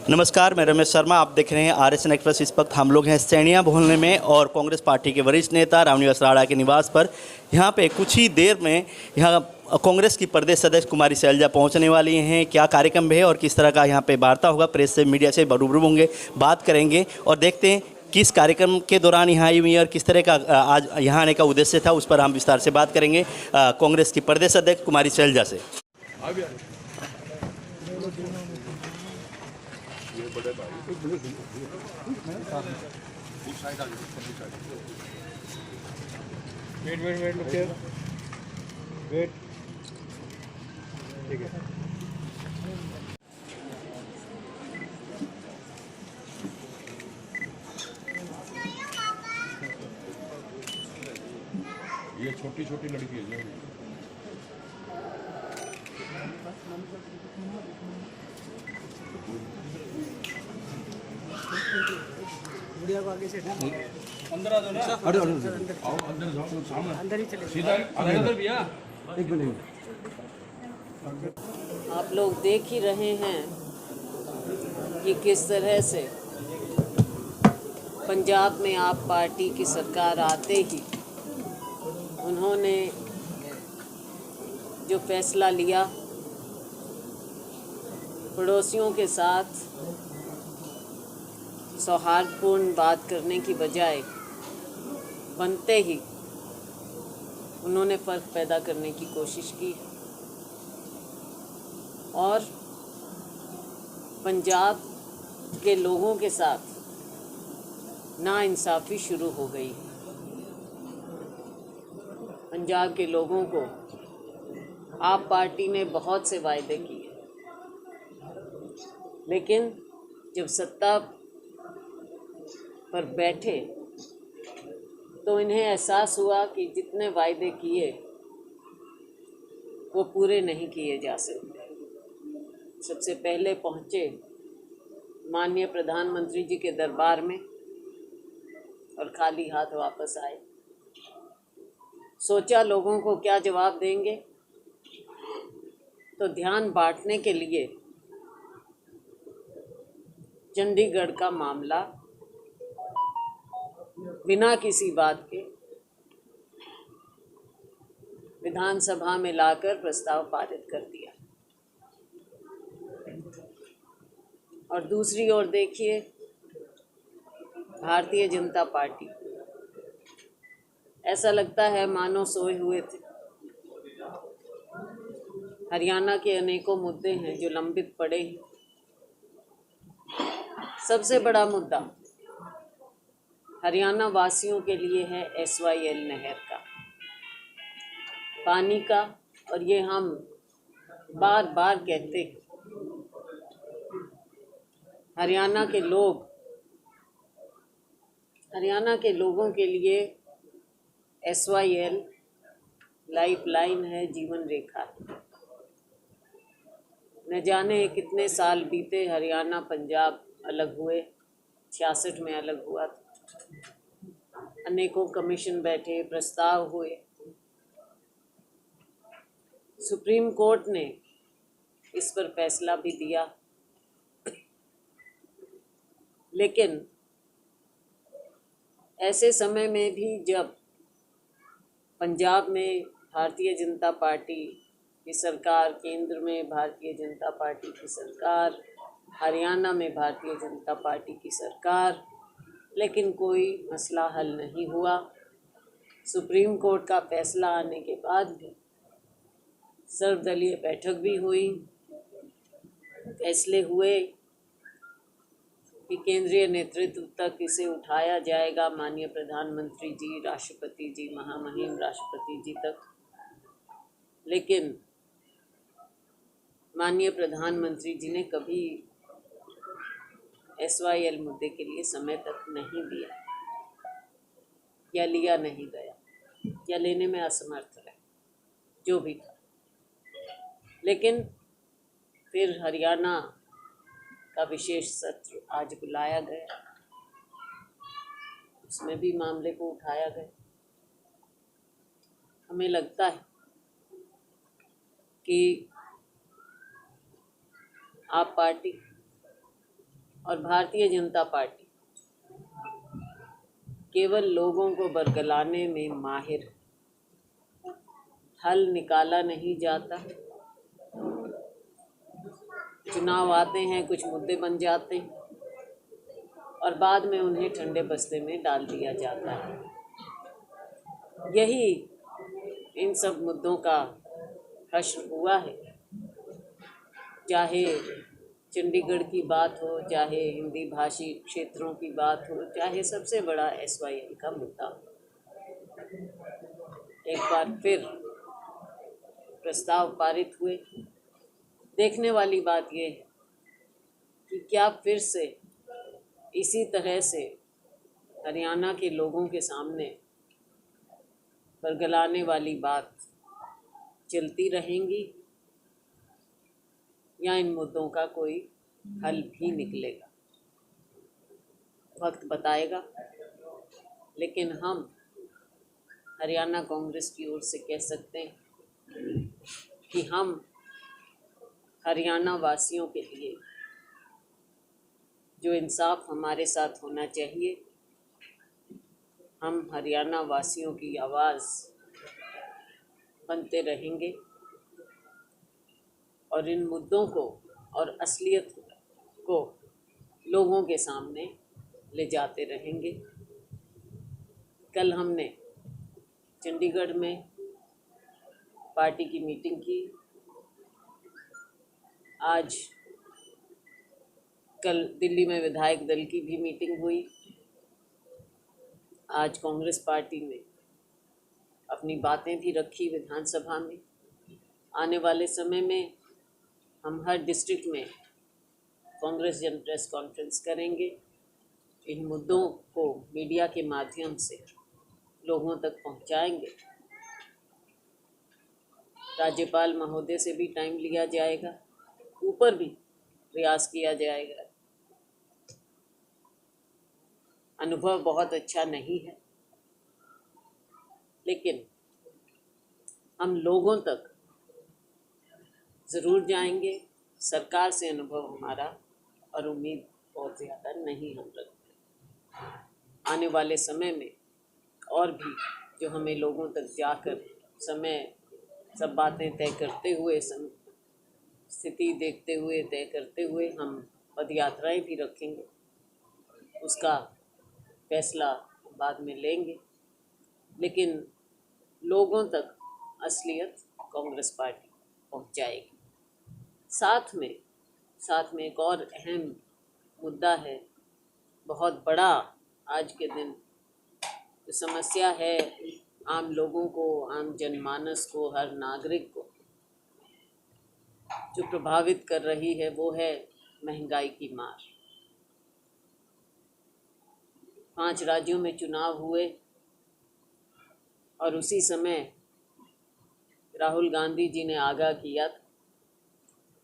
नमस्कार, मैं रमेश शर्मा। आप देख रहे हैं RSN एक्सप्रेस। इस वक्त हम लोग हैं सैनिया मोहल्ले में और कांग्रेस पार्टी के वरिष्ठ नेता रामनिवास राणा के निवास पर। यहाँ पे कुछ ही देर में यहाँ कांग्रेस की प्रदेश अध्यक्ष कुमारी शैलजा पहुँचने वाली हैं। क्या कार्यक्रम है और किस तरह का यहाँ पे वार्ता होगा, प्रेस से मीडिया से रूबरू होंगे, बात करेंगे और देखते हैं किस कार्यक्रम के दौरान यहाँ आई हुई है और किस तरह का आज यहाँ आने का उद्देश्य था, उस पर हम विस्तार से बात करेंगे कांग्रेस की प्रदेश अध्यक्ष कुमारी शैलजा से। वेट रुकिए, वेट। ठीक है। ये छोटी छोटी लड़की है जो गुड़िया को आगे से अंदर आ जाओ ना। आओ अंदर जाओ, सामने अंदर ही चले सीधा अंदर भैया। एक मिनट। आप लोग देख ही रहे हैं कि किस तरह से पंजाब में आप पार्टी की सरकार आते ही उन्होंने जो फैसला लिया, पड़ोसियों के साथ सौहार्दपूर्ण बात करने की बजाय बनते ही उन्होंने फ़र्क पैदा करने की कोशिश की और पंजाब के लोगों के साथ नाइंसाफ़ी शुरू हो गई। पंजाब के लोगों को आप पार्टी ने बहुत से वायदे किए, लेकिन जब सत्ता पर बैठे तो इन्हें एहसास हुआ कि जितने वायदे किए वो पूरे नहीं किए जा सकते। सबसे पहले पहुँचे माननीय प्रधानमंत्री जी के दरबार में और खाली हाथ वापस आए। सोचा लोगों को क्या जवाब देंगे, तो ध्यान बांटने के लिए चंडीगढ़ का मामला बिना किसी बात के विधानसभा में लाकर प्रस्ताव पारित कर दिया। और दूसरी ओर देखिए, भारतीय जनता पार्टी, ऐसा लगता है मानो सोए हुए थे। हरियाणा के अनेकों मुद्दे हैं जो लंबित पड़े हैं। सबसे बड़ा मुद्दा हरियाणा वासियों के लिए है SYL नहर का पानी का, और ये हम बार बार कहते हैं। हरियाणा के लोगों के लिए SYL लाइफलाइन है, जीवन रेखा है। न जाने कितने साल बीते, हरियाणा पंजाब अलग हुए, 66 में अलग हुआ था। अनेकों कमीशन बैठे, प्रस्ताव हुए। सुप्रीम कोर्ट ने इस पर फैसला भी दिया, लेकिन ऐसे समय में भी जब पंजाब में भारतीय जनता पार्टी की सरकार, केंद्र में भारतीय जनता पार्टी की सरकार, हरियाणा में भारतीय जनता पार्टी की सरकार, लेकिन कोई मसला हल नहीं हुआ। सुप्रीम कोर्ट का फैसला आने के बाद भी सर्वदलीय बैठक भी हुई। फैसले हुए कि केंद्रीय नेतृत्व तक इसे उठाया जाएगा, माननीय प्रधानमंत्री जी, राष्ट्रपति जी, महामहिम राष्ट्रपति जी तक। लेकिन माननीय प्रधानमंत्री जी ने कभी SYL मुद्दे के लिए समय तक नहीं दिया, या लिया नहीं गया, या लेने में असमर्थ रहे, जो भी था। लेकिन फिर हरियाणा का विशेष सत्र आज बुलाया गया, उसमें भी मामले को उठाया गया। हमें लगता है कि आप पार्टी और भारतीय जनता पार्टी केवल लोगों को बरगलाने में माहिर है। हल निकाला नहीं जाता, चुनाव आते हैं, कुछ मुद्दे बन जाते हैं और बाद में उन्हें ठंडे बस्ते में डाल दिया जाता है। यही इन सब मुद्दों का हश्र हुआ है, चाहे चंडीगढ़ की बात हो, चाहे हिंदी भाषी क्षेत्रों की बात हो, चाहे सबसे बड़ा SYL का मुद्दा हो। एक बार फिर प्रस्ताव पारित हुए। देखने वाली बात यह है कि क्या फिर से इसी तरह से हरियाणा के लोगों के सामने बरगलाने वाली बात चलती रहेंगी या इन मुद्दों का कोई हल भी निकलेगा, वक्त बताएगा। लेकिन हम हरियाणा कांग्रेस की ओर से कह सकते हैं कि हम हरियाणा वासियों के लिए जो इंसाफ हमारे साथ होना चाहिए, हम हरियाणा वासियों की आवाज़ बनते रहेंगे और इन मुद्दों को और असलियत को लोगों के सामने ले जाते रहेंगे। कल हमने चंडीगढ़ में पार्टी की मीटिंग की। आज कल दिल्ली में विधायक दल की भी मीटिंग हुई। आज कांग्रेस पार्टी में अपनी बातें भी रखी विधानसभा में। आने वाले समय में हम हर डिस्ट्रिक्ट में कांग्रेस जन प्रेस कॉन्फ्रेंस करेंगे। इन मुद्दों को मीडिया के माध्यम से लोगों तक पहुंचाएंगे। राज्यपाल महोदय से भी टाइम लिया जाएगा, ऊपर भी प्रयास किया जाएगा। अनुभव बहुत अच्छा नहीं है, लेकिन हम लोगों तक ज़रूर जाएंगे। सरकार से अनुभव हमारा और उम्मीद बहुत ज़्यादा नहीं हम रखते। आने वाले समय में और भी जो हमें लोगों तक जाकर समय सब बातें तय करते हुए, स्थिति देखते हुए, तय करते हुए हम पदयात्राएं भी रखेंगे। उसका फैसला बाद में लेंगे, लेकिन लोगों तक असलियत कांग्रेस पार्टी पहुंचाएगी। साथ में एक और अहम मुद्दा है, बहुत बड़ा आज के दिन जो समस्या है आम लोगों को, आम जनमानस को, हर नागरिक को जो प्रभावित कर रही है, वो है महंगाई की मार। 5 राज्यों में चुनाव हुए और उसी समय राहुल गांधी जी ने आगाह किया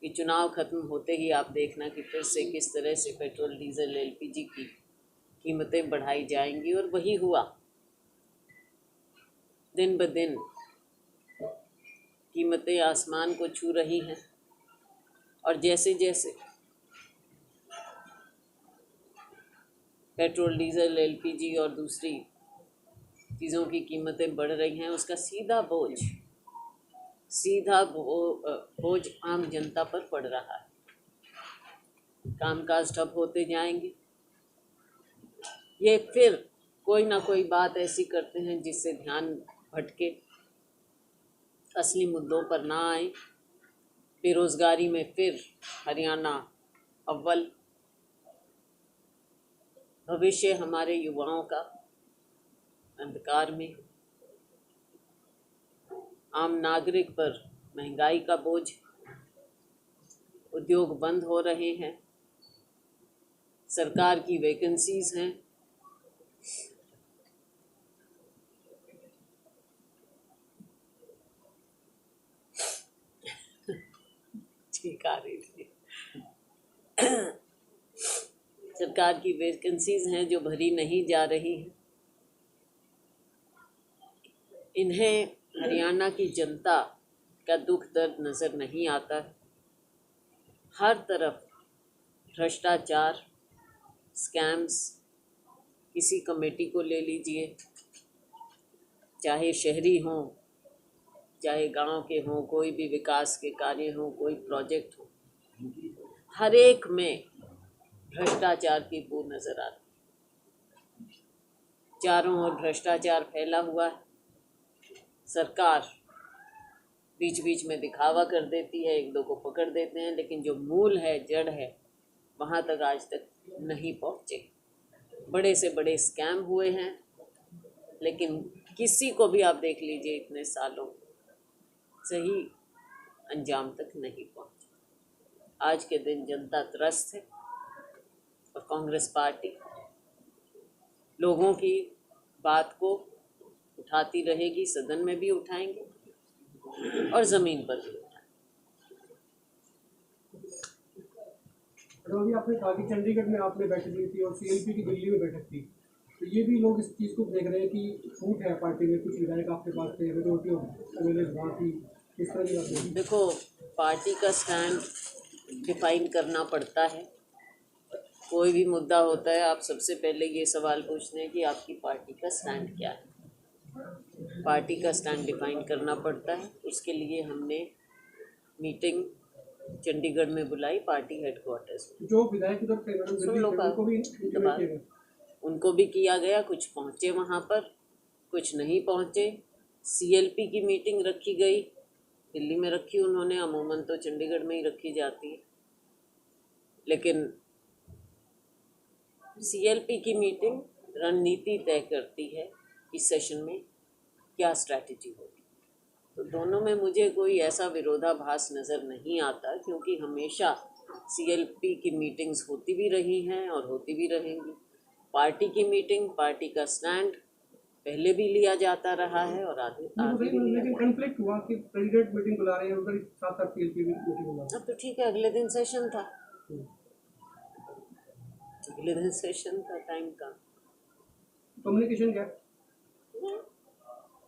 कि चुनाव खत्म होते ही आप देखना कि फिर से किस तरह से पेट्रोल, डीजल, LPG की कीमतें बढ़ाई जाएंगी। और वही हुआ। दिन ब दिन कीमतें आसमान को छू रही हैं और जैसे जैसे पेट्रोल, डीजल, LPG और दूसरी चीज़ों की कीमतें बढ़ रही हैं, उसका सीधा बोझ आम जनता पर पड़ रहा है। कामकाज ठप होते जाएंगे। ये फिर कोई ना कोई बात ऐसी करते हैं जिससे ध्यान भटके, असली मुद्दों पर ना आए। बेरोज़गारी में फिर हरियाणा अव्वल। भविष्य हमारे युवाओं का अंधकार में। आम नागरिक पर महंगाई का बोझ, उद्योग बंद हो रहे हैं, सरकार की वैकेंसीज हैं। ठीक आ रही थी। सरकार की वैकेंसीज हैं जो भरी नहीं जा रही हैं। इन्हें हरियाणा की जनता का दुख दर्द नज़र नहीं आता है। हर तरफ भ्रष्टाचार, स्कैम्स, किसी कमेटी को ले लीजिए, चाहे शहरी हों चाहे गांव के हों, कोई भी विकास के कार्य हों, कोई प्रोजेक्ट हो, हर एक में भ्रष्टाचार की बू नजर आती। चारों ओर भ्रष्टाचार फैला हुआ है। सरकार बीच बीच में दिखावा कर देती है, एक दो को पकड़ देते हैं, लेकिन जो मूल है, जड़ है, वहाँ तक आज तक नहीं पहुँचे। बड़े से बड़े स्कैम हुए हैं, लेकिन किसी को भी आप देख लीजिए इतने सालों सही अंजाम तक नहीं पहुँचे। आज के दिन जनता त्रस्त है और कांग्रेस पार्टी लोगों की बात को उठाती रहेगी, सदन में भी उठाएंगे और ज़मीन पर भी उठाएंगे। अभी आपने कहा कि चंडीगढ़ में आपने बैठक ली थी और सीएलपी की दिल्ली में बैठक थी, तो ये भी लोग इस चीज़ को देख रहे हैं कि छूट है पार्टी में, कुछ विधायक आपके पास थे, मेजोरिटी वहाँ थी, किस तरह की बात है? देखो, पार्टी का स्टैंड डिफाइन करना पड़ता है। कोई भी मुद्दा होता है, आप सबसे पहले ये सवाल पूछते हैं कि आपकी पार्टी का स्टैंड क्या है। पार्टी का स्टैंड डिफाइन करना पड़ता है। उसके लिए हमने मीटिंग चंडीगढ़ में बुलाई, पार्टी हेडक्वार्टर्स में। जो विधायक उधर थे मैडम, सुन लो उनको भी इंटीमेट किया गया। उनको भी किया गया, कुछ पहुँचे वहाँ पर, कुछ नहीं पहुँचे। सीएलपी की मीटिंग रखी गई, दिल्ली में रखी उन्होंने, अमूमन तो चंडीगढ़ में ही रखी जाती है, लेकिन सीएलपी की मीटिंग रणनीति तय करती है इस सेशन में क्या स्ट्रैटेजी होगी। तो दोनों में मुझे कोई ऐसा विरोधाभास नज़र नहीं आता, क्योंकि हमेशा सीएलपी की मीटिंग्स होती भी रही हैं और होती भी रहेंगी। पार्टी की मीटिंग, पार्टी का स्टैंड पहले भी लिया जाता रहा है और आगे भी लिया। लेकिन कॉन्फ्लिक्ट हुआ कि प्रेसिडेंट मीटिंग बुला रहे हैं, उधर साथ साथ सीएलपी मीटिंग बुला रहे हैं। अब तो ठीक है, अगले दिन सेशन था, अगले दिन सेशन था, टाइम का कम्युनिकेशन गैप।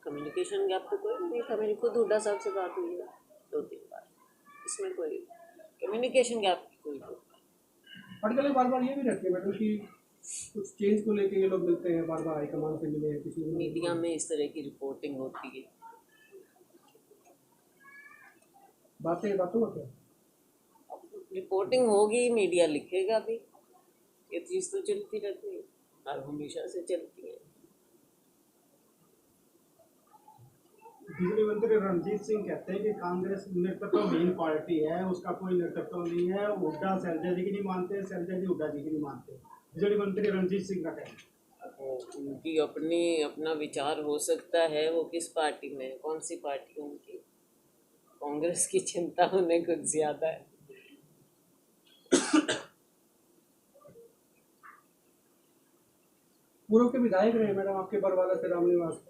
कम्युनिकेशन गैप तो कोई नहीं था। मेरी खुद हुड्डा साहब से बात हुई है 2-3 बार, इसमें कोई कम्युनिकेशन गैप कोई नहीं। आजकल बार बार ये भी रहती है मैडम कि कुछ चेंज को लेके ये लोग मिलते हैं, बार बार हाईकमान से मिले हैं, किसी को मीडिया में इस तरह की रिपोर्टिंग होती है। बातों होता है। रिपोर्टिंग होगी, मीडिया लिखेगा भी, ये चीज़ तो चलती रहती है और हमेशा से चलती है। बिजली मंत्री रणजीत सिंह कहते हैं कि कांग्रेस नेतृत्वहीन पार्टी है, उसका कोई नेतृत्व नहीं है, हुड्डा शैलजा जी की नहीं मानते, शैलजा जी हुड्डा जी की नहीं मानते। बिजली मंत्री रणजीत सिंह का कहना है। उनकी अपना विचार हो सकता है, वो किस पार्टी में है, कौन सी पार्टी है उनकी। कांग्रेस की चिंता उन्हें कुछ ज़्यादा है। पूर्व के विधायक रहे मैडम आपके बरवाला से रामनिवास,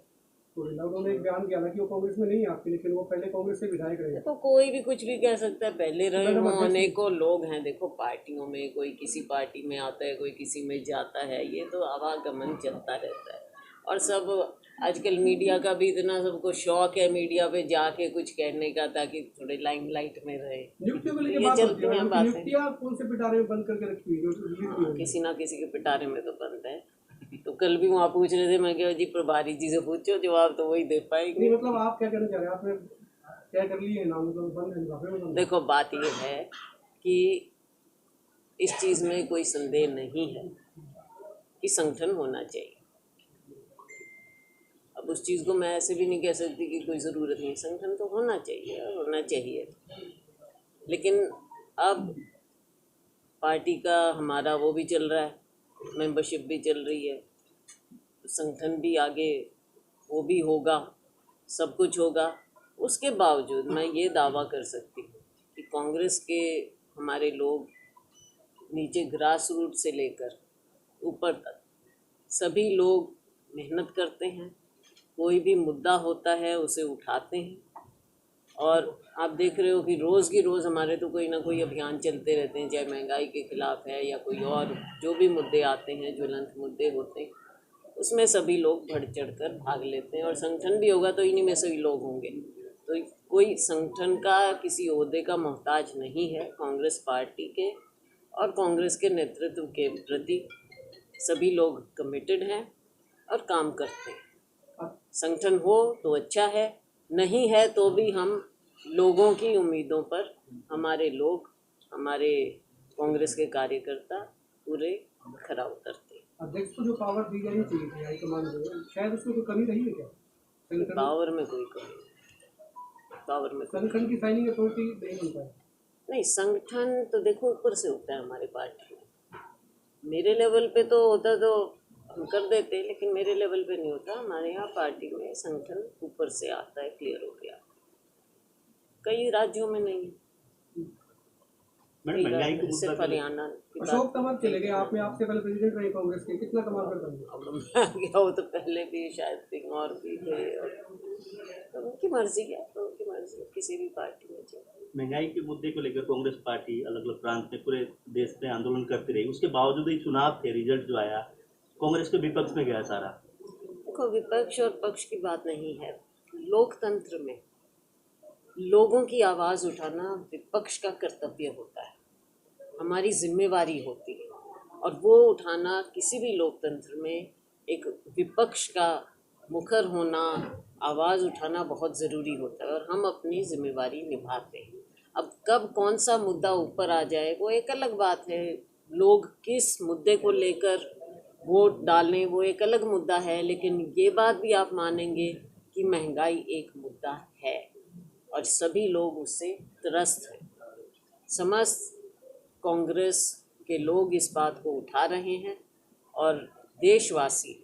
उन्होंने एक बयान किया था कि वो कांग्रेस में नहीं आती, लेकिन वो पहले कांग्रेस से विधायक रहे। तो कोई भी कुछ भी कह सकता है, पहले रहे हों, अनेकों लोग हैं। देखो, पार्टियों में कोई किसी पार्टी में आता है, कोई किसी में जाता है, ये तो आवागमन चलता रहता है। और सब आजकल मीडिया का भी इतना सबको शौक है मीडिया पे जाके कुछ कहने का, ताकि थोड़े लाइमलाइट में रहे। ये चलती हैं बातें। कौन से पिटारे में बंद करके रखी हुई? किसी ना किसी के पिटारे में तो बंद है। तो कल भी वहाँ पूछ रहे थे, मैं क्या जी प्रभारी जी से पूछो, जवाब तो वही दे पाएंगे। मतलब आप क्या कहना चाह रहे हैं? आपने क्या कर लिए ना, मतलब बंद है। देखो, बात ये है कि इस चीज़ में कोई संदेह नहीं है कि संगठन होना चाहिए। अब उस चीज़ को मैं ऐसे भी नहीं कह सकती कि कोई ज़रूरत नहीं, संगठन तो होना चाहिए और होना चाहिए। लेकिन अब पार्टी का हमारा वो भी चल रहा है, मेंबरशिप भी चल रही है, संगठन भी आगे वो भी होगा, सब कुछ होगा। उसके बावजूद मैं ये दावा कर सकती हूँ कि कांग्रेस के हमारे लोग नीचे ग्रास रूट से लेकर ऊपर तक सभी लोग मेहनत करते हैं। कोई भी मुद्दा होता है उसे उठाते हैं, और आप देख रहे हो कि रोज़ की रोज़ हमारे तो कोई ना कोई अभियान चलते रहते हैं, चाहे महंगाई के खिलाफ है या कोई और जो भी मुद्दे आते हैं, ज्वलंत मुद्दे होते हैं, उसमें सभी लोग बढ़ चढ़ कर भाग लेते हैं। और संगठन भी होगा तो इन्हीं में सभी लोग होंगे। तो कोई संगठन का किसी ओहदे का मोहताज नहीं है। कांग्रेस पार्टी के और कांग्रेस के नेतृत्व के प्रति सभी लोग कमिटेड हैं और काम करते हैं। अब संगठन हो तो अच्छा है, नहीं है तो भी हम लोगों की उम्मीदों पर हमारे लोग, हमारे कांग्रेस के कार्यकर्ता पूरे खरा उतरते हैं। अध्यक्ष को जो पावर दी जानी चाहिए थी हाईकमान को, शायद उसमें कोई कमी रही है क्या? संगठन पावर में कोई कमी नहीं, पावर में कोई संगठन की साइनिंग अथॉरिटी नहीं बनता है। नहीं। संगठन तो देखो ऊपर से होता है हमारी पार्टी में। मेरे लेवल पे तो होता तो हम कर देते, लेकिन मेरे लेवल पे नहीं होता। हमारे यहाँ पार्टी में संगठन ऊपर से आता है, क्लियर हो गया। कई राज्यों में नहीं है, मैडम, महंगाई के सिर्फ मुद्दा हरियाणा की बात। अशोक तंवर चले गए, आपने आपसे पहले प्रेसिडेंट रहे कांग्रेस के, कितना कमाल कर पाएंगे? अब मैं आ गया हो तो पहले भी शायद सिंह और भी थे, तो उनकी मर्जी है, तो उनकी मर्जी किसी भी पार्टी में चाहिए। महंगाई के मुद्दे को लेकर कांग्रेस पार्टी अलग अलग प्रांत में पूरे देश में आंदोलन करती रही, उसके बावजूद ही चुनाव थे, रिजल्ट जो आया कांग्रेस के विपक्ष में गया सारा। देखो, विपक्ष और पक्ष की बात नहीं है। लोकतंत्र में लोगों की आवाज़ उठाना विपक्ष का कर्तव्य होता है, हमारी जिम्मेवारी होती है, और वो उठाना किसी भी लोकतंत्र में एक विपक्ष का मुखर होना, आवाज़ उठाना बहुत ज़रूरी होता है, और हम अपनी जिम्मेवारी निभाते हैं। अब कब कौन सा मुद्दा ऊपर आ जाए वो एक अलग बात है, लोग किस मुद्दे को लेकर वोट डालें वो एक अलग मुद्दा है, लेकिन ये बात भी आप मानेंगे कि महंगाई एक मुद्दा है और सभी लोग उससे त्रस्त हैं। समस्त कांग्रेस के लोग इस बात को उठा रहे हैं और देशवासी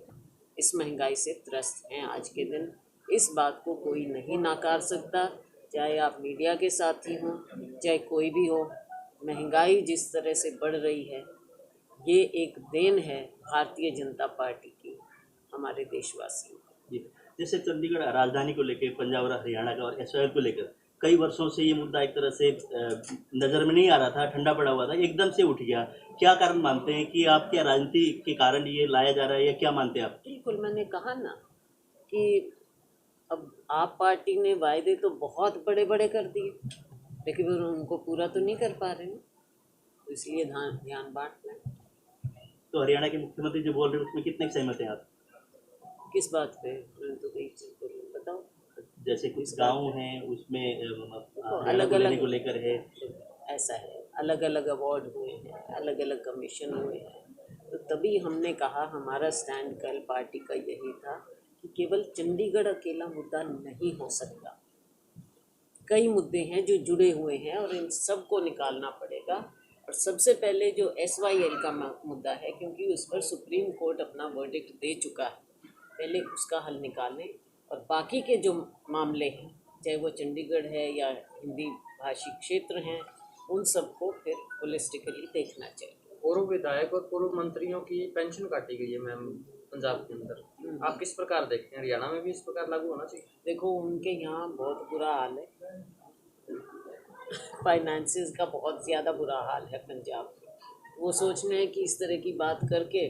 इस महंगाई से त्रस्त हैं आज के दिन। इस बात को कोई नहीं नकार सकता, चाहे आप मीडिया के साथी हों, चाहे कोई भी हो। महंगाई जिस तरह से बढ़ रही है, ये एक देन है भारतीय जनता पार्टी की हमारे देशवासियों की। जी, जैसे चंडीगढ़ राजधानी को लेकर, पंजाब और हरियाणा का और एसवाईएल को लेकर कई वर्षों से ये मुद्दा एक तरह से नज़र में नहीं आ रहा था, ठंडा पड़ा हुआ था, एकदम से उठ गया। क्या कारण मानते हैं कि आप, क्या राजनीति के कारण ये लाया जा रहा है, या क्या मानते हैं आप? बिल्कुल, मैंने कहा ना कि अब आप पार्टी ने वायदे तो बहुत बड़े बड़े कर दिए, लेकिन वो उनको पूरा तो नहीं कर पा रहे हैं, तो इसलिए ध्यान बांटना है। तो हरियाणा के मुख्यमंत्री जो बोल रहे हैं उसमें कितने सहमत हैं आप? किस बात पे? मैंने तो कई चीज़ बोली, बताओ। जैसे कुछ गाँव हैं उसमें अलग लेने अलग को लेकर है। ऐसा है, अलग अलग अवार्ड हुए हैं, अलग अलग कमीशन हुए हैं, तो तभी हमने कहा, हमारा स्टैंड कल पार्टी का यही था कि केवल चंडीगढ़ अकेला मुद्दा नहीं हो सकता। कई मुद्दे हैं जो जुड़े हुए हैं और इन सब को निकालना पड़ेगा। और सबसे पहले जो SYL का मुद्दा है, क्योंकि उस पर सुप्रीम कोर्ट अपना वर्डिक्ट दे चुका है, पहले उसका हल निकालें, और बाकी के जो मामले हैं, चाहे वो चंडीगढ़ है या हिंदी भाषी क्षेत्र हैं, उन सबको फिर होलिस्टिकली देखना चाहिए। पूर्व विधायक और पूर्व मंत्रियों की पेंशन काटी गई है मैम पंजाब के अंदर, आप किस प्रकार देखते हैं? हरियाणा में भी इस प्रकार लागू होना चाहिए? देखो, उनके यहाँ बहुत बुरा हाल है, फाइनेंसेस का बहुत ज़्यादा बुरा हाल है पंजाब में। वो सोच रहे हैं कि इस तरह की बात करके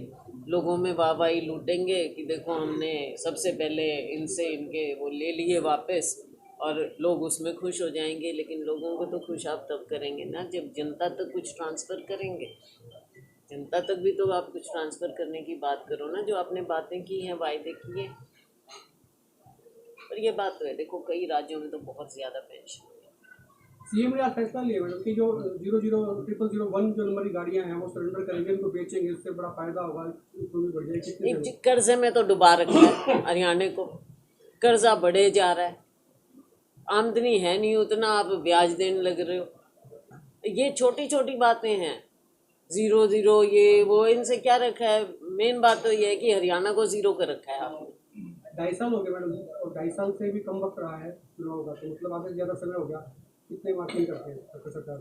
लोगों में वाहवाही लूटेंगे कि देखो हमने सबसे पहले इनसे इनके वो ले लिए वापस, और लोग उसमें खुश हो जाएंगे। लेकिन लोगों को तो खुश आप तब करेंगे ना जब जनता तक कुछ ट्रांसफ़र करेंगे। जनता तक भी तो आप कुछ ट्रांसफ़र करने की बात करो ना, जो आपने बातें की हैं, वायदे किए। पर ये बात तो है, देखो कई राज्यों में तो बहुत ज़्यादा पेंशन है। सीएम ने आज फैसला लिया मैडम कि जो 00001 जो नंबर की गाड़ियां हैं वो सरेंडर करेंगे, उनको बेचेंगे, इससे बड़ा फायदा होगा, इकोनॉमी बढ़ जाएगी। कितने एक कर्जे में तो डुबा रखा है हरियाणा को, कर्जा बढ़े जा रहा है, आमदनी है नहीं उतना, आप ब्याज देने लग रहे हो। ये छोटी छोटी बातें हैं, 0 ये वो, इनसे क्या रखा है? मेन बात तो ये है कि हरियाणा को ज़ीरो कर रखा है आपने। 2.5 साल हो गए मैडम, और 2.5 साल से भी कम वक्त रहा है चुनाव का, तो मतलब आगे ज़्यादा समय हो गया। कितने मार्किंग करते हैं सरकार?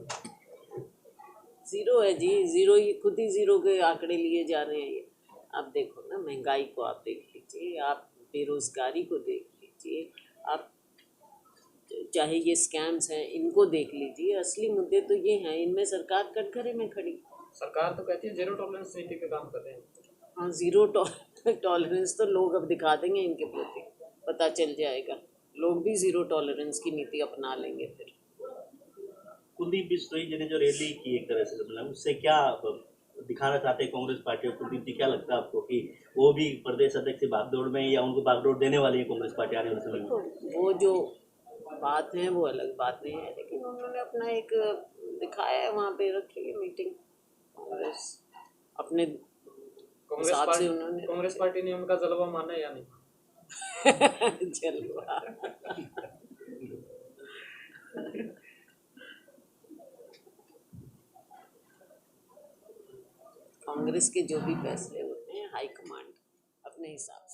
ज़ीरो है जी, ज़ीरो ही, खुद ही ज़ीरो के आंकड़े लिए जा रहे हैं ये। आप देखो ना, महंगाई को आप देख लीजिए, आप बेरोज़गारी को देख लीजिए, आप चाहे ये स्कैम्स हैं इनको देख लीजिए। असली मुद्दे तो ये हैं, इनमें सरकार कटघरे में खड़ी। सरकार तो कहती है जीरो टॉलरेंस नीति पे काम कर रहे हैं। हाँ, ज़ीरो टॉलरेंस तो लोग अब दिखा देंगे इनके प्रति, पता चल जाएगा, लोग भी ज़ीरो टॉलरेंस की नीति अपना लेंगे फिर। कुलदीप बिश्नोई जी ने जो रैली की एक तरह से, मतलब उससे क्या दिखाना चाहते हैं कांग्रेस पार्टी और कुलदीप जी, क्या लगता है आपको कि वो भी प्रदेश अध्यक्ष से भागदौड़ में या उनको भागदौड़ देने वाली है कांग्रेस पार्टी आने वाले समय में? देखो, वो जो बात है वो अलग बात नहीं है, लेकिन उन्होंने अपना एक दिखाया है, वहाँ पे रखी है मीटिंग कांग्रेस अपने हिसाब से उन्होंने कांग्रेस पार्टी ने उनका जलवा माना या नहीं? जलवा। कांग्रेस के जो भी फैसले होते हैं हाईकमांड अपने हिसाब से